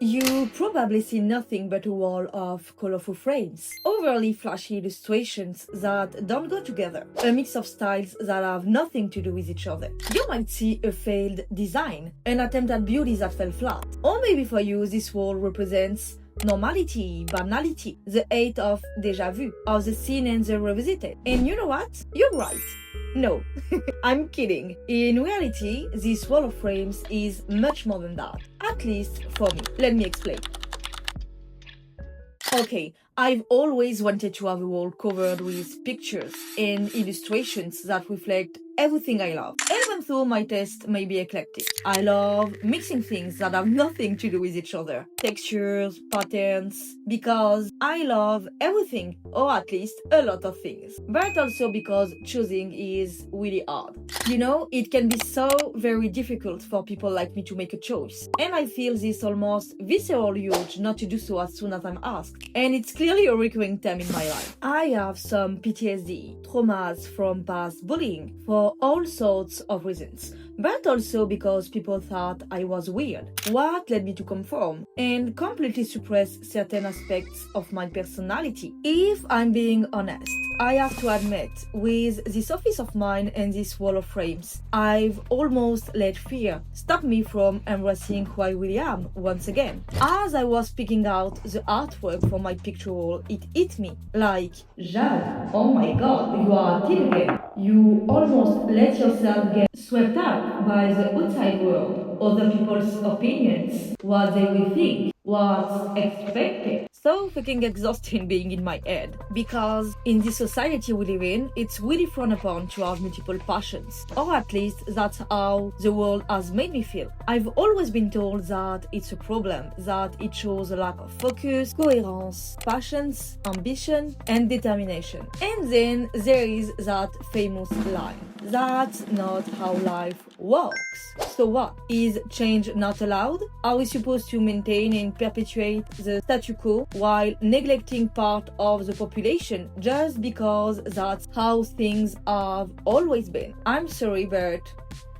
You probably see nothing but a wall of colorful frames, overly flashy illustrations that don't go together, a mix of styles that have nothing to do with each other. You might see a failed design, an attempt at beauty that fell flat. Or maybe for you, this wall represents normality, banality, the hate of déjà vu, of the seen and the revisited. And you know what? You're right. No, I'm kidding. In reality, this wall of frames is much more than that. At least for me. Let me explain. Okay, I've always wanted to have a wall covered with pictures and illustrations that reflect everything I love, even though my taste may be eclectic. I love mixing things that have nothing to do with each other, textures, patterns, because I love everything, or at least a lot of things. But also because choosing is really hard. You know, it can be so very difficult for people like me to make a choice. And I feel this almost visceral urge not to do so as soon as I'm asked. And it's clearly a recurring theme in my life. I have some PTSD, traumas from past bullying, for all sorts of reasons, but also because people thought I was weird, what led me to conform and completely suppress certain aspects of my personality. If I'm being honest, I have to admit, with this office of mine and this wall of frames, I've almost let fear stop me from embracing who I really am once again. As I was picking out the artwork for my picture wall, it hit me like, Jade, oh my god, you are a teen again. You almost let yourself get swept up by the outside world, other people's opinions, what they will think, what's expected. So fucking exhausting being in my head, because in this society we live in, it's really frowned upon to have multiple passions, or at least that's how the world has made me feel. I've always been told that it's a problem, that it shows a lack of focus, coherence, passions, ambition, and determination. And then there is that famous line. That's not how life works. So what? Is change not allowed? Are we supposed to maintain and perpetuate the statu quo while neglecting part of the population just because that's how things have always been? I'm sorry, but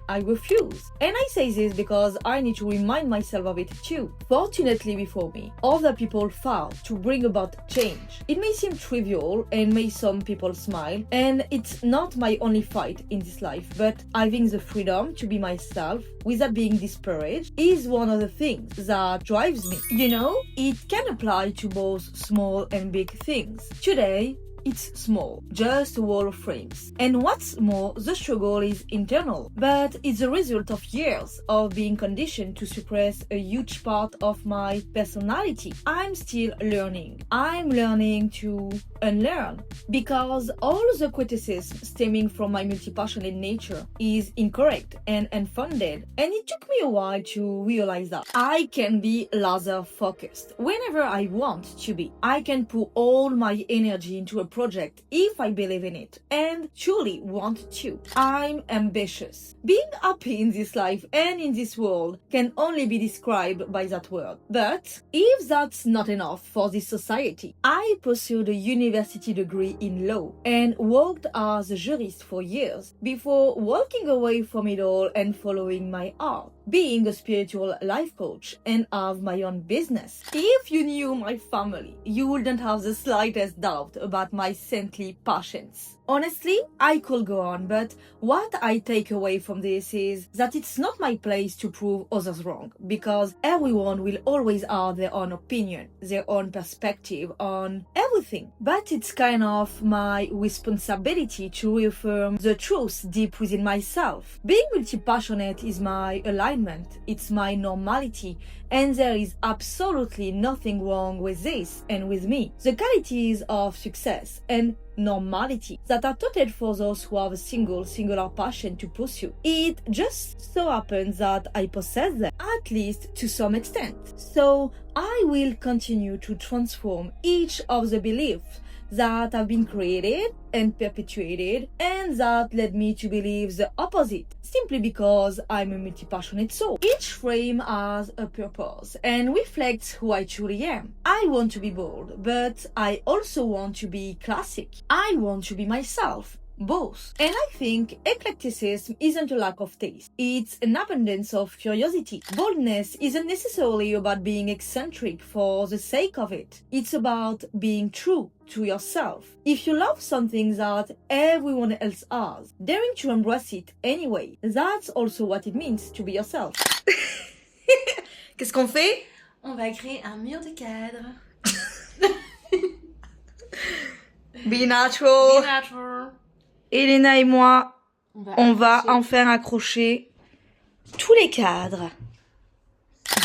I refuse. And I say this because I need to remind myself of it too. Fortunately before me, other people fought to bring about change. It may seem trivial and may some people smile, and it's not my only fight in this life, but having the freedom to be myself without being disparaged is one of the things that drives me. You know, it can apply to both small and big things. Today, it's small, just a wall of frames. And what's more, the struggle is internal, but it's a result of years of being conditioned to suppress a huge part of my personality. I'm still learning. I'm learning to unlearn, because all the criticism stemming from my multipassionate nature is incorrect and unfounded. And it took me a while to realize that I can be laser focused whenever I want to be. I can put all my energy into a project if I believe in it and truly want to. I'm ambitious. Being happy in this life and in this world can only be described by that word. But if that's not enough for this society, I pursued a university degree in law and worked as a jurist for years before walking away from it all and following my art, being a spiritual life coach, and have my own business. If you knew my family, you wouldn't have the slightest doubt about my saintly passions. Honestly, I could go on, but what I take away from this is that it's not my place to prove others wrong, because everyone will always have their own opinion, their own perspective on everything. But it's kind of my responsibility to reaffirm the truth deep within myself. Being multi-passionate is my alignment, it's my normality, and there is absolutely nothing wrong with this and with me. The qualities of success and normality that are touted for those who have a singular passion to pursue. It just so happens that I possess them, at least to some extent. So I will continue to transform each of the beliefs that have been created and perpetuated and that led me to believe the opposite, simply because I'm a multi-passionate soul. Each frame has a purpose and reflects who I truly am. I want to be bold, but I also want to be classic. I want to be myself. both. And I think eclecticism isn't a lack of taste. It's an abundance of curiosity. Boldness isn't necessarily about being eccentric for the sake of it. It's about being true to yourself. If you love something that everyone else has, daring to embrace it anyway, that's also what it means to be yourself. Qu'est-ce qu'on fait? On va créer un mur de cadre. Be natural. Be natural. Elena et moi, on va en faire accrocher tous les cadres.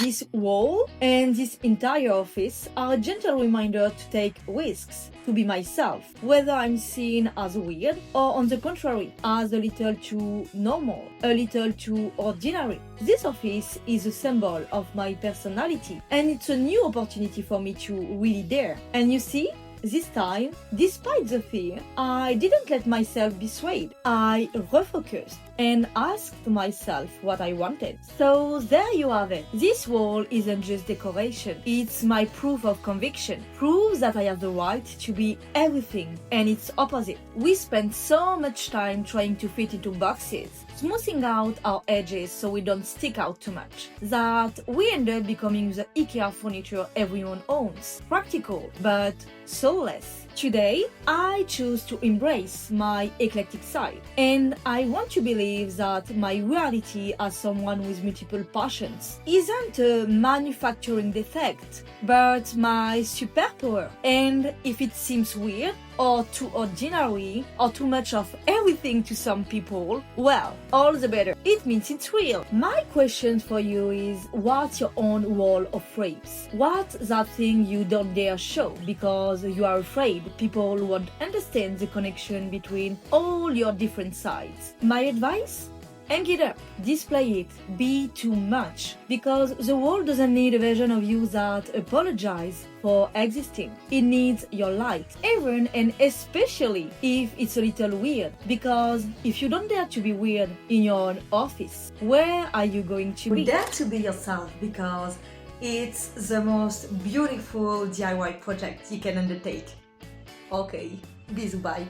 This wall and this entire office are a gentle reminder to take risks, to be myself, whether I'm seen as weird or on the contrary, as a little too normal, a little too ordinary. This office is a symbol of my personality, and it's a new opportunity for me to really dare. And you see, this time, despite the fear, I didn't let myself be swayed. I refocused and asked myself what I wanted. So there you have it. This wall isn't just decoration. It's my proof of conviction. Proves that I have the right to be everything and its opposite. We spend so much time trying to fit into boxes, smoothing out our edges so we don't stick out too much, that we end up becoming the IKEA furniture everyone owns. Practical, but soulless. Today, I choose to embrace my eclectic side, and I want to believe that my reality as someone with multiple passions isn't a manufacturing defect, but my superpower. And if it seems weird, or too ordinary, or too much of everything to some people, well, all the better. It means it's real. My question for you is, what's your own wall of frames? What's that thing you don't dare show because you are afraid people won't understand the connection between all your different sides? My advice? Hang it up, display it, be too much, because the world doesn't need a version of you that apologizes for existing. It needs your light, even and especially if it's a little weird, because if you don't dare to be weird in your own office, where are you going to be? Dare to be yourself, because it's the most beautiful DIY project you can undertake. Okay, bisous, bye.